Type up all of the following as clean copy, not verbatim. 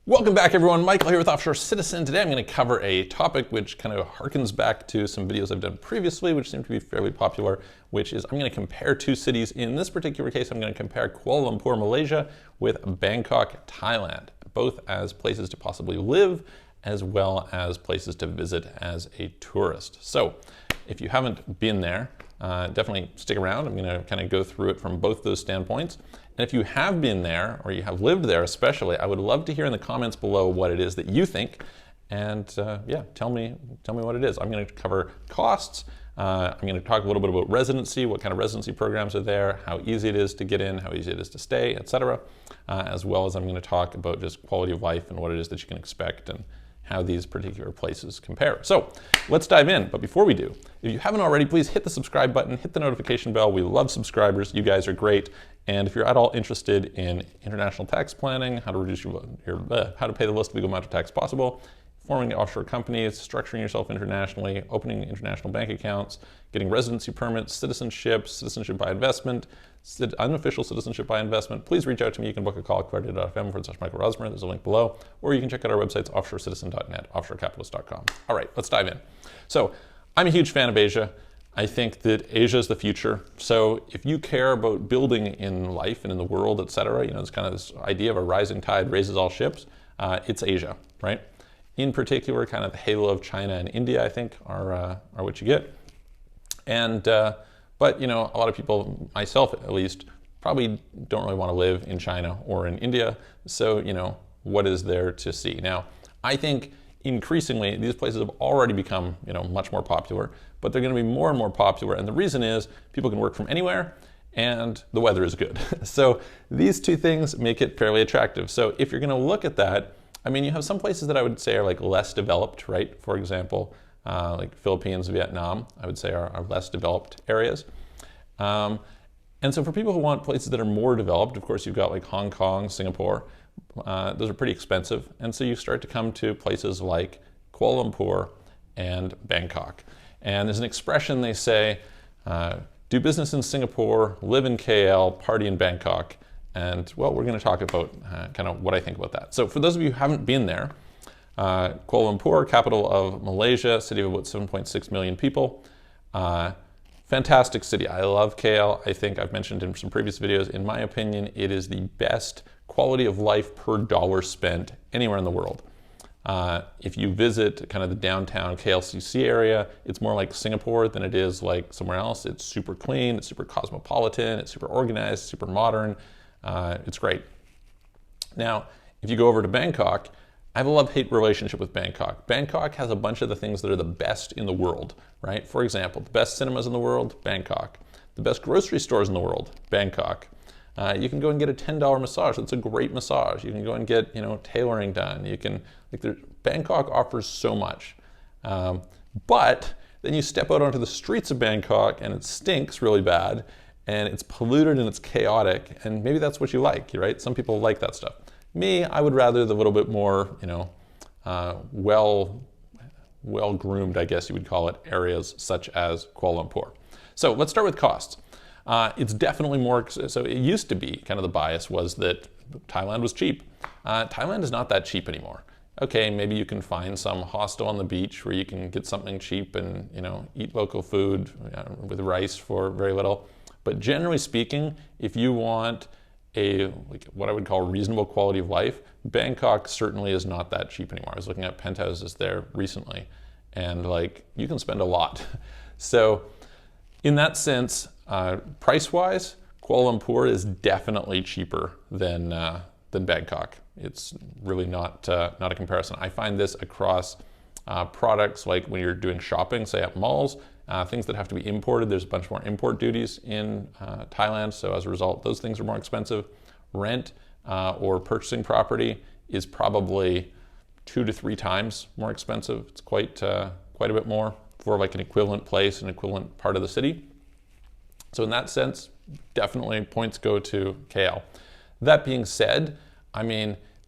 Welcome back, everyone. Michael here with Offshore Citizen. Today I'm going to cover a topic which kind of harkens back to some videos I've done previously, which seem to be fairly popular, which is I'm going to compare two cities. In this particular case, I'm going to compare Kuala Lumpur, Malaysia with Bangkok, Thailand, both as places to possibly live as well as places to visit as a tourist. So if you haven't been there, definitely stick around. I'm going to kind of go through it from both those standpoints. And if you have been there, or you have lived there especially, I would love to hear in the comments below what it is that you think. And yeah, tell me what it is. I'm going to cover costs. I'm going to talk a little bit about residency, what kind of residency programs are there, how easy it is to get in, how easy it is to stay, etc. As well as I'm going to talk about just quality of life and what it is that you can expect and how these particular places compare. So let's dive in. But before we do, if you haven't already, please hit the subscribe button, hit the notification bell. We love subscribers. You guys are great. And if you're at all interested in international tax planning, how to reduce how to pay the least legal amount of tax possible, forming offshore companies, structuring yourself internationally, opening international bank accounts, getting residency permits, citizenship by investment, unofficial citizenship by investment, please reach out to me. You can book a call at clarity.fm/Michael Rosmer. There's a link below. Or you can check out our websites, offshorecitizen.net, offshorecapitalist.com. All right, let's dive in. So I'm a huge fan of Asia. I think that Asia is the future. So if you care about building in life and in the world, etc., it's kind of this idea of a rising tide raises all ships. It's Asia, right? In particular, kind of the halo of China and India, I think, are what you get. And but a lot of people, myself at least, probably don't really want to live in China or in India. So what is there to see? Now, I think increasingly these places have already become much more popular, but they're going to be more and more popular. And the reason is people can work from anywhere and the weather is good. So these two things make it fairly attractive. So if you're going to look at that, you have some places that I would say are like less developed, right? For example, like Philippines, Vietnam, I would say are less developed areas. And so for people who want places that are more developed, of course, you've got like Hong Kong, Singapore. Those are pretty expensive. And so you start to come to places like Kuala Lumpur and Bangkok. And there's an expression they say, do business in Singapore, live in KL, party in Bangkok. And well, we're going to talk about kind of what I think about that. So for those of you who haven't been there, Kuala Lumpur, capital of Malaysia, city of about 7.6 million people. Fantastic city. I love KL. I think I've mentioned in some previous videos, in my opinion, it is the best quality of life per dollar spent anywhere in the world. If you visit kind of the downtown KLCC area, it's more like Singapore than it is like somewhere else. It's super clean, it's super cosmopolitan, it's super organized, super modern. It's great. Now, if you go over to Bangkok, I have a love-hate relationship with Bangkok. Bangkok has a bunch of the things that are the best in the world, right? For example, the best cinemas in the world, Bangkok. The best grocery stores in the world, Bangkok. You can go and get a $10 massage. That's a great massage. You can go and get, tailoring done. You can, Bangkok offers so much. But then you step out onto the streets of Bangkok and it stinks really bad and it's polluted and it's chaotic. And maybe that's what you like, right? Some people like that stuff. Me, I would rather the little bit more, well-groomed, I guess you would call it, areas such as Kuala Lumpur. So let's start with costs. It's definitely more, so it used to be, kind of the bias was that Thailand was cheap. Thailand is not that cheap anymore. Okay, maybe you can find some hostel on the beach where you can get something cheap and, eat local food with rice for very little. But generally speaking, if you want what I would call reasonable quality of life, Bangkok certainly is not that cheap anymore. I was looking at penthouses there recently and you can spend a lot. So in that sense, price-wise, Kuala Lumpur is definitely cheaper than Bangkok. It's really not a comparison. I find this across products like when you're doing shopping, say at malls, things that have to be imported. There's a bunch more import duties in Thailand, so as a result, those things are more expensive. Rent or purchasing property is probably 2 to 3 times more expensive. It's quite a bit more for like an equivalent place, an equivalent part of the city. So in that sense, definitely points go to KL. That being said,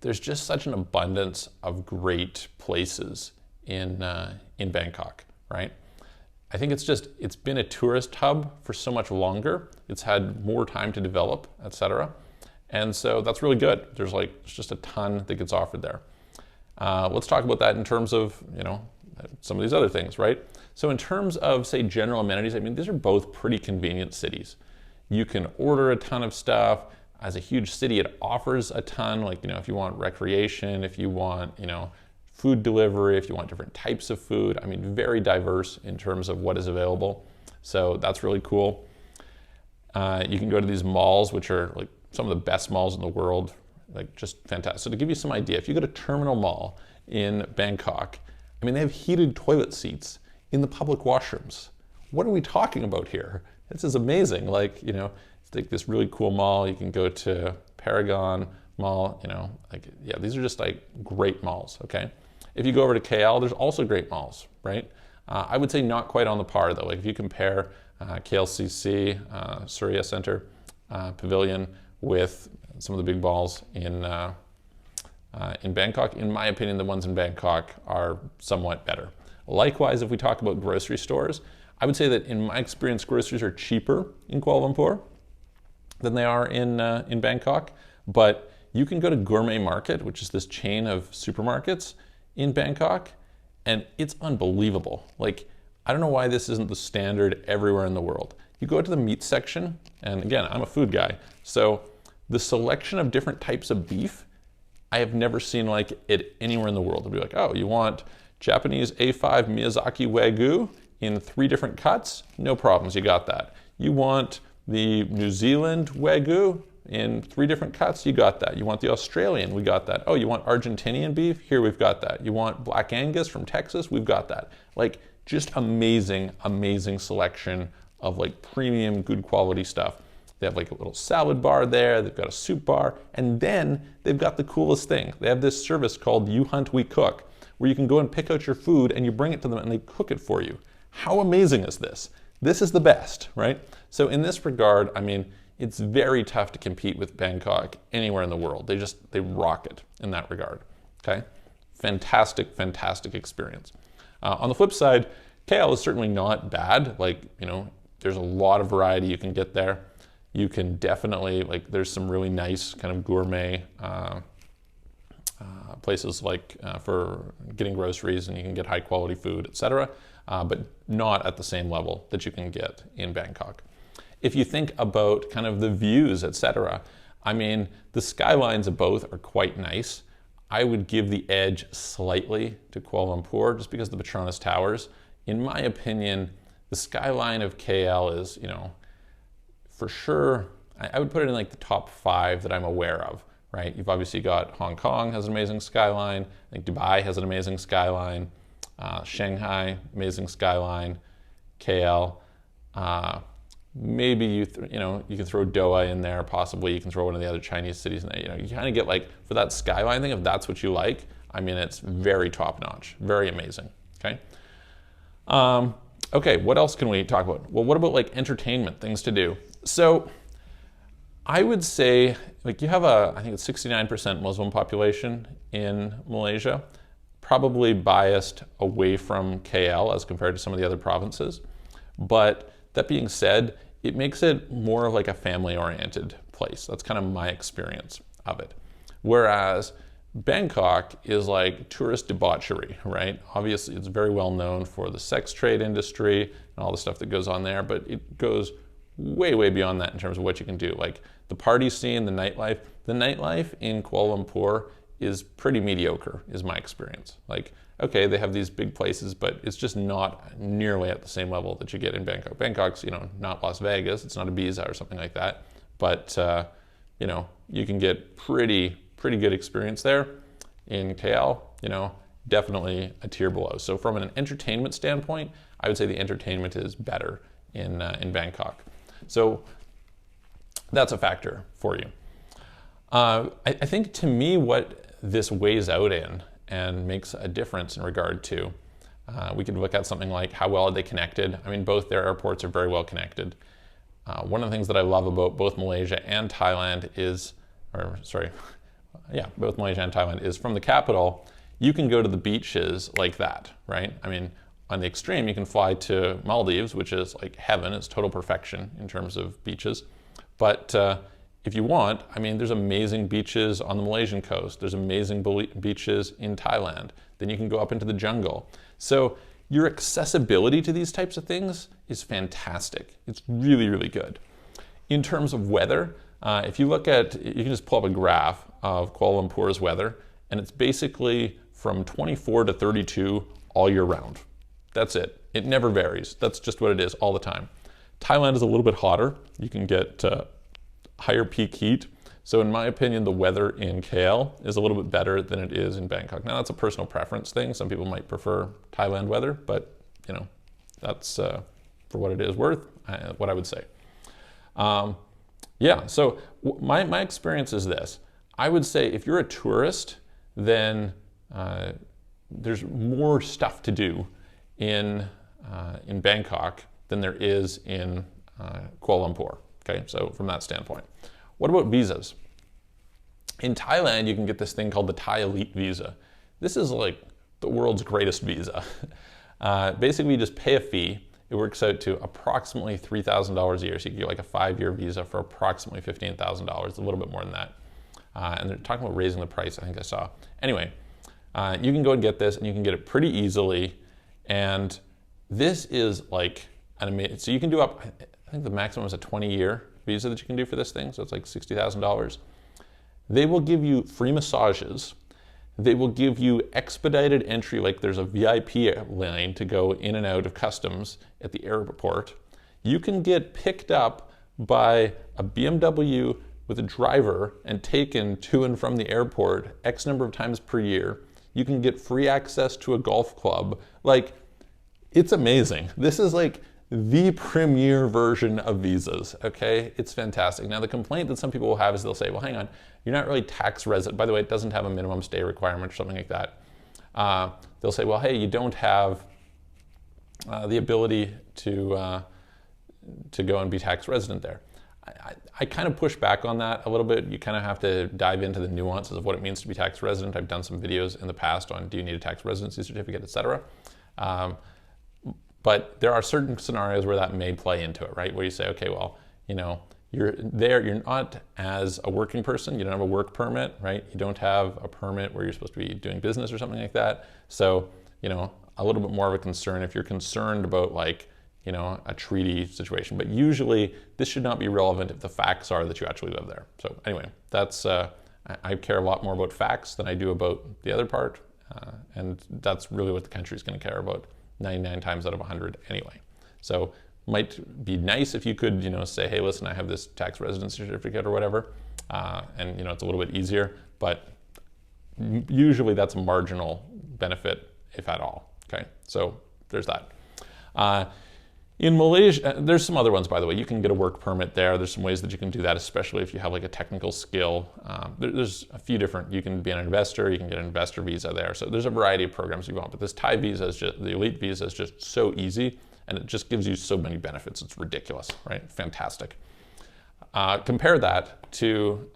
there's just such an abundance of great places in Bangkok, right? I think it's been a tourist hub for so much longer. It's had more time to develop, etc. And so that's really good. There's just a ton that gets offered there. Let's talk about that in terms of, some of these other things, right? So in terms of, say, general amenities, I mean, these are both pretty convenient cities. You can order a ton of stuff. As a huge city, it offers a ton, like, if you want recreation, if you want, food delivery, if you want different types of food. I mean, very diverse in terms of what is available. So that's really cool. You can go to these malls, which are like some of the best malls in the world, like just fantastic. So to give you some idea, if you go to Terminal Mall in Bangkok, I mean, they have heated toilet seats in the public washrooms. What are we talking about here? This is amazing. Like, it's like this really cool mall. You can go to Paragon Mall, these are just like great malls, okay? If you go over to KL, there's also great malls, right? I would say not quite on the par though. Like if you compare KLCC, Surya Center, Pavilion with some of the big malls in Bangkok, in my opinion, the ones in Bangkok are somewhat better. Likewise, if we talk about grocery stores, I would say that in my experience, groceries are cheaper in Kuala Lumpur than they are in Bangkok. But you can go to Gourmet Market, which is this chain of supermarkets in Bangkok, and it's unbelievable. Like, I don't know why this isn't the standard everywhere in the world. You go to the meat section, and again, I'm a food guy, so the selection of different types of beef, I have never seen like it anywhere in the world. It'll be like, oh, you want Japanese A5 Miyazaki Wagyu in 3 different cuts? No problems, you got that. You want the New Zealand Wagyu in 3 different cuts? You got that. You want the Australian? We got that. Oh, you want Argentinian beef? Here, we've got that. You want Black Angus from Texas? We've got that. Like, just amazing, amazing selection of like premium, good quality stuff. They have like a little salad bar there, they've got a soup bar, and then they've got the coolest thing. They have this service called You Hunt, We Cook, where you can go and pick out your food and you bring it to them and they cook it for you. How amazing is this? This is the best, right? So in this regard, I mean, it's very tough to compete with Bangkok anywhere in the world. They rock it in that regard, okay? Fantastic, fantastic experience. On the flip side, KL is certainly not bad. Like, there's a lot of variety you can get there. You can definitely, like, there's some really nice kind of gourmet places like for getting groceries, and you can get high quality food, etc., but not at the same level that you can get in Bangkok. If you think about kind of the views, etc., I mean, the skylines of both are quite nice. I would give the edge slightly to Kuala Lumpur just because of the Petronas Towers. In my opinion, the skyline of KL is, for sure, I would put it in like the top 5 that I'm aware of, right? You've obviously got Hong Kong has an amazing skyline. I think Dubai has an amazing skyline. Shanghai, amazing skyline. KL. Maybe you can throw Doha in there. Possibly you can throw one of the other Chinese cities in there. You kind of get like, for that skyline thing, if that's what you like, I mean, it's very top notch, very amazing. Okay. Okay, what else can we talk about? Well, what about like entertainment, things to do? So I would say, like, you have I think it's 69% Muslim population in Malaysia, probably biased away from KL as compared to some of the other provinces. But that being said, it makes it more of like a family-oriented place. That's kind of my experience of it. Whereas Bangkok is like tourist debauchery, right? Obviously, it's very well known for the sex trade industry and all the stuff that goes on there, but it goes way, way beyond that in terms of what you can do. Like the party scene, the nightlife. The nightlife in Kuala Lumpur is pretty mediocre, is my experience. Like, okay, they have these big places, but it's just not nearly at the same level that you get in Bangkok. Bangkok's, not Las Vegas, it's not Ibiza or something like that, but you can get pretty good experience there. In KL, definitely a tier below. So from an entertainment standpoint, I would say the entertainment is better in Bangkok. So that's a factor for you. I think to me what this weighs out in and makes a difference in regard to, we could look at something like how well are they connected. I mean, both their airports are very well connected. One of the things that I love about both Malaysia and Thailand is, both Malaysia and Thailand is from the capital, you can go to the beaches like that, right? I mean, on the extreme, you can fly to Maldives, which is like heaven, it's total perfection in terms of beaches. But if you want, I mean, there's amazing beaches on the Malaysian coast. There's amazing beaches in Thailand. Then you can go up into the jungle. So your accessibility to these types of things is fantastic. It's really, really good. In terms of weather, if you look at, you can just pull up a graph of Kuala Lumpur's weather, and it's basically from 24 to 32 all year round. That's it. It never varies. That's just what it is all the time. Thailand is a little bit hotter. You can get higher peak heat. So in my opinion, the weather in KL is a little bit better than it is in Bangkok. Now that's a personal preference thing. Some people might prefer Thailand weather, but you know, that's for what it is worth, what I would say. Yeah, so my experience is this. I would say if you're a tourist, then there's more stuff to do in Bangkok than there is in Kuala Lumpur. Okay, so from that standpoint. What about visas? In Thailand, you can get this thing called the Thai Elite Visa. This is like the world's greatest visa. Basically, you just pay a fee. It works out to approximately $3,000 a year. So you can get like a 5-year visa for approximately $15,000, a little bit more than that. And they're talking about raising the price, I think I saw. Anyway, you can go and get this, and you can get it pretty easily. And this is like an amazing, so you can do up, I think the maximum is a 20-year visa that you can do for this thing. So it's like $60,000. They will give you free massages. They will give you expedited entry, like there's a VIP line to go in and out of customs at the airport. You can get picked up by a BMW with a driver and taken to and from the airport X number of times per year. You can get free access to a golf club. Like, it's amazing. This is like the premier version of visas, okay? It's fantastic. Now, the complaint that some people will have is they'll say, well, hang on, you're not really tax resident. By the way, it doesn't have a minimum stay requirement or something like that. They'll say, well, hey, you don't have the ability to go and be tax resident there. I kind of push back on that a little bit. You kind of have to dive into the nuances of what it means to be tax resident. I've done some videos in the past on do you need a tax residency certificate, etc. But there are certain scenarios where that may play into it, right? Where you say, okay, well, you know, you're not as a working person, you don't have a work permit, right? You don't have a permit where you're supposed to be doing business or something like that. So, you know, a little bit more of a concern if you're concerned about like, you know, a treaty situation. But usually this should not be relevant if the facts are that you actually live there. So anyway, that's, I care a lot more about facts than I do about the other part. And that's really what the country is going to care about 99 times out of 100 anyway. So might be nice if you could, you know, say, hey, listen, I have this tax residency certificate or whatever. And, you know, it's a little bit easier, but usually that's a marginal benefit, if at all. Okay, so there's that. In Malaysia, there's some other ones, by the way. You can get a work permit there. There's some ways that you can do that, especially if you have like a technical skill. There's a few different, you can be an investor, you can get an investor visa there. So there's a variety of programs you want, but this Thai visa is just, the elite visa is just so easy and it just gives you so many benefits. It's ridiculous, right? Fantastic. Compare that to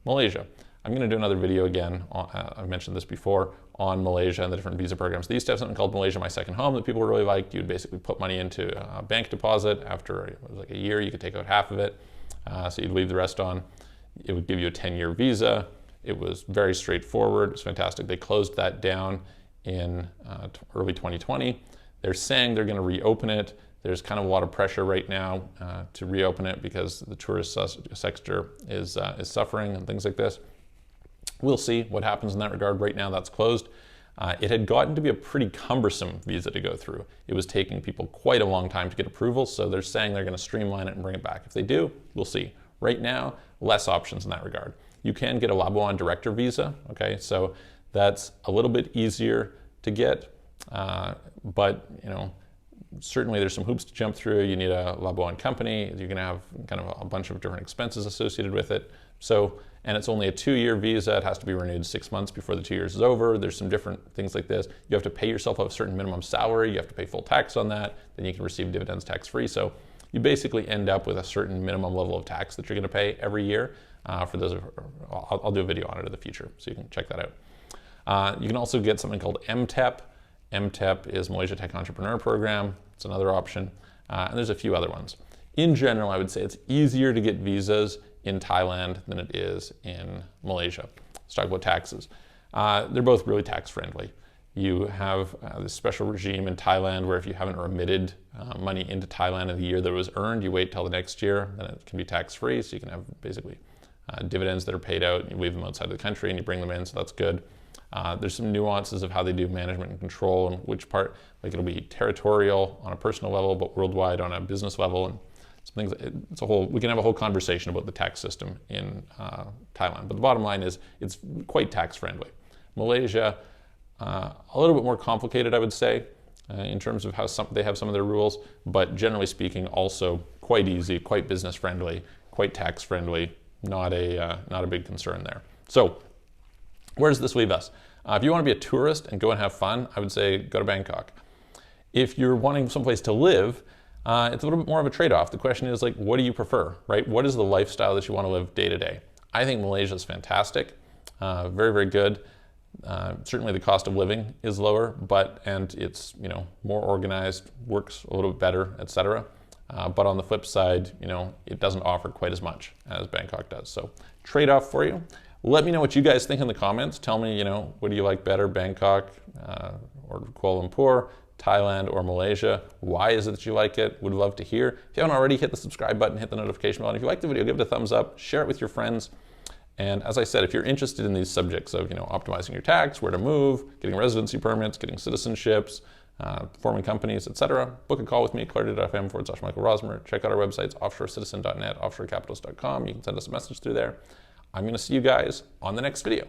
Malaysia. I'm going to do another video again, I've mentioned this before, on Malaysia and the different visa programs. They used to have something called Malaysia My Second Home that people really liked. You'd basically put money into a bank deposit. After it was like a year, you could take out half of it. So you'd leave the rest on. It would give you a 10-year visa. It was very straightforward. It was fantastic. They closed that down in early 2020. They're saying they're going to reopen it. There's kind of a lot of pressure right now to reopen it because the tourist sector is suffering and things like this. We'll see what happens in that regard. Right now, that's closed. It had gotten to be a pretty cumbersome visa to go through. It was taking people quite a long time to get approval, so they're saying they're going to streamline it and bring it back. If they do, we'll see. Right now, less options in that regard. You can get a Labuan director visa, okay? So that's a little bit easier to get, but you know, certainly there's some hoops to jump through. You need a Labuan company. You're going to have kind of a bunch of different expenses associated with it. So, and it's only a 2-year visa. It has to be renewed 6 months before the 2 years is over. There's some different things like this. You have to pay yourself a certain minimum salary. You have to pay full tax on that. Then you can receive dividends tax-free. So you basically end up with a certain minimum level of tax that you're going to pay every year. For those, I'll do a video on it in the future, so you can check that out. You can also get something called MTEP. MTEP is Malaysia Tech Entrepreneur Program. It's another option. And there's a few other ones. In general, I would say it's easier to get visas in Thailand than it is in Malaysia. Let's talk about taxes. They're both really tax friendly. You have this special regime in Thailand where if you haven't remitted money into Thailand in the year that it was earned, you wait till the next year, then it can be tax free. So you can have basically dividends that are paid out, you leave them outside the country and you bring them in, so that's good. There's some nuances of how they do management and control and which part, like it'll be territorial on a personal level, but worldwide on a business level. And some things, we can have a whole conversation about the tax system in Thailand. But the bottom line is it's quite tax friendly. Malaysia, a little bit more complicated, I would say, in terms of how they have some of their rules, but generally speaking, also quite easy, quite business friendly, quite tax friendly, not a big concern there. So where does this leave us? If you want to be a tourist and go and have fun, I would say go to Bangkok. If you're wanting someplace to live, it's a little bit more of a trade-off. The question is, like, what do you prefer, right? What is the lifestyle that you want to live day to day? I think Malaysia is fantastic, very, very good. Certainly the cost of living is lower, and it's more organized, works a little bit better, etc. But on the flip side, it doesn't offer quite as much as Bangkok does. So trade-off for you. Let me know what you guys think in the comments. Tell me, what do you like better, Bangkok or Kuala Lumpur, Thailand or Malaysia? Why is it that you like it? Would love to hear. If you haven't already, hit the subscribe button, hit the notification bell. And if you like the video, give it a thumbs up, share it with your friends. And as I said, if you're interested in these subjects of optimizing your tax, where to move, getting residency permits, getting citizenships, forming companies, etc., book a call with me, clarity.fm/Michael Rosmer. Check out our websites, offshorecitizen.net, offshorecapitalist.com. You can send us a message through there. I'm going to see you guys on the next video.